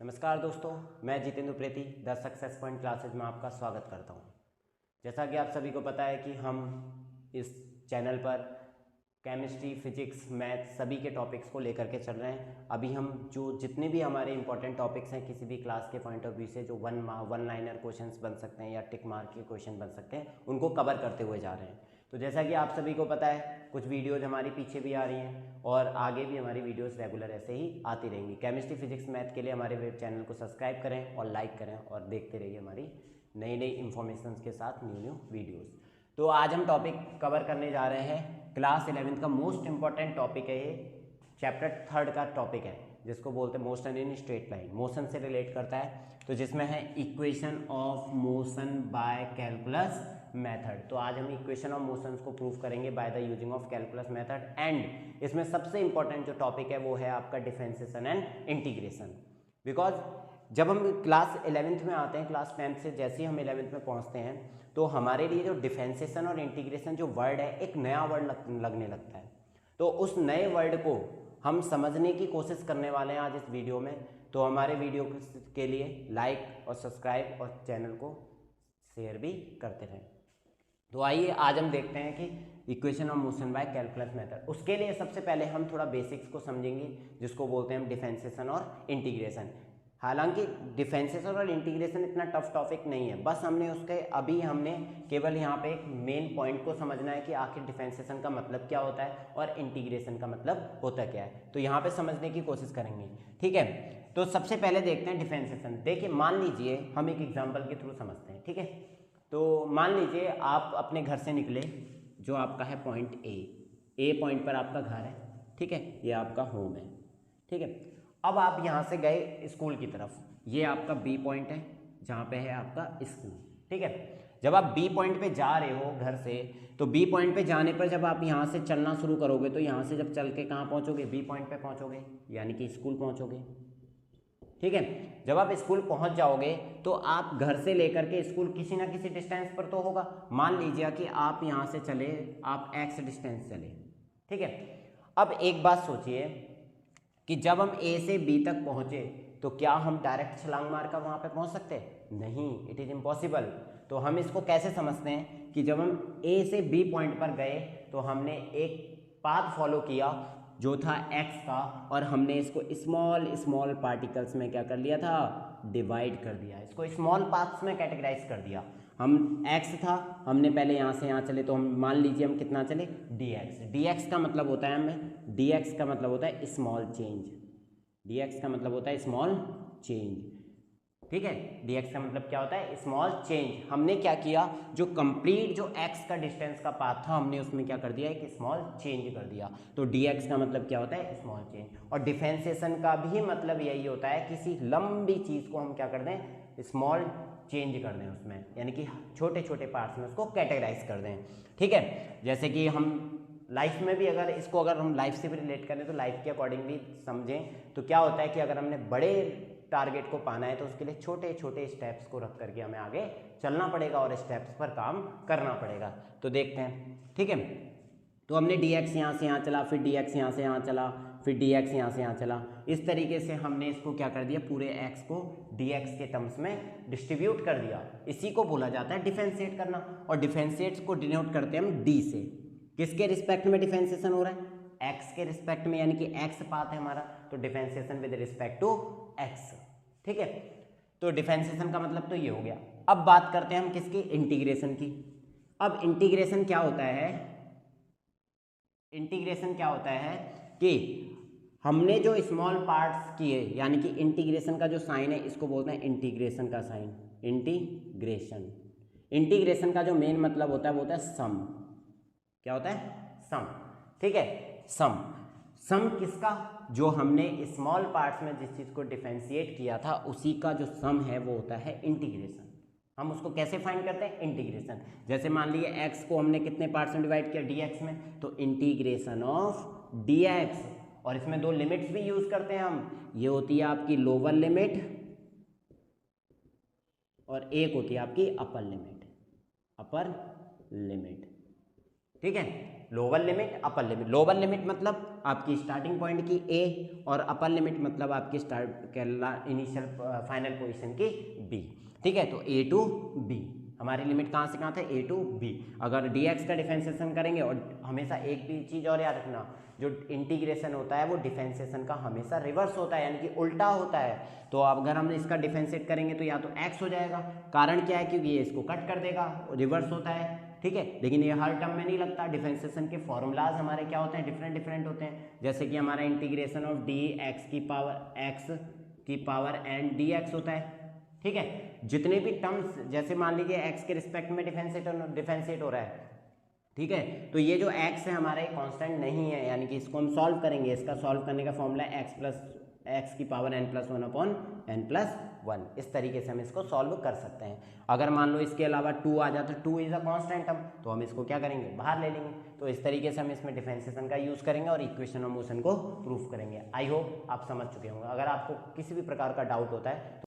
नमस्कार दोस्तों, मैं Jitendra Preti the success point classes में आपका स्वागत करता हूं। जैसा कि आप सभी को पता है कि हम इस चैनल पर केमिस्ट्री, फिजिक्स, मैथ सभी के टॉपिक्स को लेकर के चल रहे हैं। अभी हम जो जितने भी हमारे इंपॉर्टेंट टॉपिक्स हैं किसी भी क्लास के पॉइंट ऑफ व्यू से, जो वन लाइनर क्वेश्चंस बन सकते हैं या टिक मार्क के क्वेश्चन बन सकते हैं, उनको कवर करते हुए जा रहे हैं। तो जैसा कि आप सभी को पता है, कुछ वीडियोज़ हमारी पीछे भी आ रही हैं और आगे भी हमारी वीडियोस रेगुलर ऐसे ही आती रहेंगी। केमिस्ट्री, फिजिक्स, मैथ के लिए हमारे वेब चैनल को सब्सक्राइब करें और लाइक करें और देखते रहिए हमारी नई नई इन्फॉर्मेशन के साथ न्यू वीडियोस। तो आज हम टॉपिक कवर करने जा रहे हैं क्लास 11th का मोस्ट इंपॉर्टेंट टॉपिक है। ये चैप्टर 3 का टॉपिक है जिसको बोलते हैं motion in straight line, motion से रिलेट करता है। तो जिसमें है equation of motion by calculus method. तो आज हम इक्वेशन ऑफ मोशंस को प्रूव करेंगे by the using of calculus method. And इसमें सबसे इंपॉर्टेंट जो टॉपिक है वो है आपका डिफरेंशिएशन एंड इंटीग्रेशन। बिकॉज जब हम क्लास 11th में आते हैं, क्लास 10th से जैसे ही हम 11th में पहुंचते हैं, तो हमारे लिए जो डिफरेंशिएशन और इंटीग्रेशन जो वर्ड है, एक नया वर्ड लगने लगता है। तो उस नए वर्ड को हम समझने की कोशिश करने वाले हैं आज इस वीडियो में। तो हमारे वीडियो के लिए लाइक और सब्सक्राइब और चैनल को शेयर भी करते रहें। तो आइए आज हम देखते हैं कि equation of motion by calculus method. उसके लिए सबसे पहले हम थोड़ा बेसिक्स को समझेंगे, जिसको बोलते हैं हम डिफरेंशिएशन और इंटीग्रेशन। हालांकि डिफरेंशिएशन और इंटीग्रेशन इतना टफ टॉपिक नहीं है, बस हमने केवल यहाँ पे एक मेन पॉइंट को समझना है कि आखिर डिफरेंशिएशन का मतलब क्या होता है और इंटीग्रेशन का मतलब होता क्या है। तो यहाँ पे समझने की कोशिश करेंगे, ठीक है। तो सबसे पहले देखते हैं डिफरेंशिएशन। देखिए, मान लीजिए हम एक एग्जाम्पल के थ्रू समझते हैं, ठीक है। तो मान लीजिए आप अपने घर से निकले, जो आपका है पॉइंट ए पॉइंट पर आपका घर है, ठीक है, ये आपका होम है, ठीक है। अब आप यहाँ से गए स्कूल की तरफ, ये आपका बी पॉइंट है जहाँ पे है आपका स्कूल, ठीक है। जब आप बी पॉइंट पे जा रहे हो घर से, तो बी पॉइंट पे जाने पर जब आप यहाँ से चलना शुरू करोगे, तो यहाँ से जब चल के कहाँ पहुँचोगे, बी पॉइंट पे पहुँचोगे, यानी कि स्कूल पहुँचोगे, ठीक है। जब आप स्कूल पहुंच जाओगे तो आप घर से लेकर के स्कूल किसी ना किसी डिस्टेंस पर तो होगा। मान लीजिए कि आप यहां से चले, आप x डिस्टेंस चले, ठीक है। अब एक बात सोचिए कि जब हम a से b तक पहुंचे, तो क्या हम डायरेक्ट छलांग मार कर वहां पे पहुंच सकते हैं? नहीं, इट इज इम्पॉसिबल। तो हम इसको कैसे समझते हैं कि जब हम a से b पॉइंट पर गए, तो हमने एक पाथ फॉलो किया जो था x का, और हमने इसको स्मॉल स्मॉल पार्टिकल्स में क्या कर लिया था, डिवाइड कर दिया, इसको स्मॉल पार्ट्स में कैटेगराइज कर दिया। हम x था, हमने पहले यहाँ से यहाँ चले, तो हम मान लीजिए हम कितना चले, dx का मतलब होता है हमें, dx का मतलब होता है स्मॉल चेंज, dx का मतलब होता है स्मॉल चेंज, ठीक है। dx का मतलब क्या होता है, स्मॉल चेंज। हमने क्या किया, जो कंप्लीट जो x का डिस्टेंस का पाथ था, हमने उसमें क्या कर दिया, एक स्मॉल चेंज कर दिया। तो dx का मतलब क्या होता है, स्मॉल चेंज। और डिफरेंशिएशन का भी मतलब यही होता है, किसी लंबी चीज को हम क्या कर दें, स्मॉल चेंज कर दें उसमें, यानी कि छोटे छोटे पार्ट्स में उसको कैटेगराइज कर दें, ठीक है। जैसे कि हम लाइफ में भी अगर हम लाइफ से भी रिलेट करें, तो लाइफ के अकॉर्डिंग भी समझें, तो क्या होता है कि अगर हमने बड़े टारगेट को पाना है, तो उसके लिए छोटे छोटे स्टेप्स को रख करके हमें आगे चलना पड़ेगा और स्टेप्स पर काम करना पड़ेगा। तो देखते हैं, ठीक है। तो हमने dx यहाँ से यहाँ चला, फिर dx यहाँ से यहाँ चला, फिर dx यहाँ से यहाँ चला। इस तरीके से हमने इसको क्या कर दिया, पूरे x को dx के टर्म्स में डिस्ट्रीब्यूट कर दिया। इसी को बोला जाता है डिफरेंशिएट करना। और डिफरेंशिएट को डिनोट करते हैं हम d से। किसके रिस्पेक्ट में डिफरेंशिएशन हो रहा है, x के रिस्पेक्ट में, यानी कि x पाथ है हमारा, तो differentiation with respect to x, ठीक है। तो डिफरेंशिएशन का मतलब तो ये हो गया। अब बात करते हैं हम किसकी, इंटीग्रेशन की। अब इंटीग्रेशन क्या होता है, इंटीग्रेशन क्या होता है कि हमने जो स्मॉल पार्ट्स किए, यानी कि इंटीग्रेशन का जो साइन है, इसको बोलते हैं इंटीग्रेशन का साइन, इंटीग्रेशन। इंटीग्रेशन का जो मेन मतलब होता है वो होता है सम। क्या होता है, सम, ठीक है। सम किसका, जो हमने स्मॉल पार्ट्स में जिस चीज को डिफरेंशिएट किया था, उसी का जो सम है वो होता है इंटीग्रेशन। हम उसको कैसे फाइंड करते हैं, इंटीग्रेशन। जैसे मान लीजिए x को हमने कितने पार्ट्स में डिवाइड किया, dx में, तो इंटीग्रेशन ऑफ dx। और इसमें दो लिमिट्स भी यूज करते हैं हम, ये होती है आपकी लोअर लिमिट और एक होती है आपकी अपर लिमिट, ठीक है। Lower limit upper limit. Lower limit मतलब आपकी स्टार्टिंग पॉइंट की ए और अपर लिमिट मतलब आपकी इनिशियल फाइनल पोजीशन की बी। ठीक है, तो ए टू बी हमारी लिमिट कहाँ से कहाँ थे, ए टू बी। अगर dx का डिफरेंशिएशन करेंगे, और हमेशा एक भी चीज़ और याद रखना, जो इंटीग्रेशन होता है वो डिफरेंशिएशन का हमेशा रिवर्स होता है, यानी कि उल्टा होता है। तो अगर हम इसका डिफरेंशिएट करेंगे तो या तो x हो जाएगा, कारण क्या है, क्योंकि ये इसको कट कर देगा, रिवर्स होता है। ठीक है, लेकिन ये हर टर्म में नहीं लगता। डिफरेंशिएशन के फॉर्मूलाज हमारे क्या होते हैं, डिफरेंट होते हैं। जैसे कि हमारा इंटीग्रेशन ऑफ डी एक्स की पावर एन डी एक्स होता है। ठीक है, जितने भी टर्म्स, जैसे मान लीजिए x के रिस्पेक्ट में डिफरेंशिएट हो रहा है, ठीक है, तो ये जो x है हमारा एक कांस्टेंट नहीं है, यानी कि इसको हम सॉल्व करेंगे। इसका सॉल्व करने का फॉर्मूला है x की पावर n+1 अपॉन n+1। इस तरीके से हम इसको सॉल्व कर सकते हैं। अगर मान लो इसके अलावा 2 आ जाता है, 2 इज अ कांस्टेंट टर्म, तो हम इसको क्या करेंगे, बाहर ले लेंगे। तो इस तरीके से हम इसमें डिफरेंशिएशन का यूज़ करेंगे और इक्वेशन ऑफ मोशन को प्रूफ करेंगे। आई होप आप समझ चुके होंगे। अगर आपको किसी भी प्रकार का डाउट होता है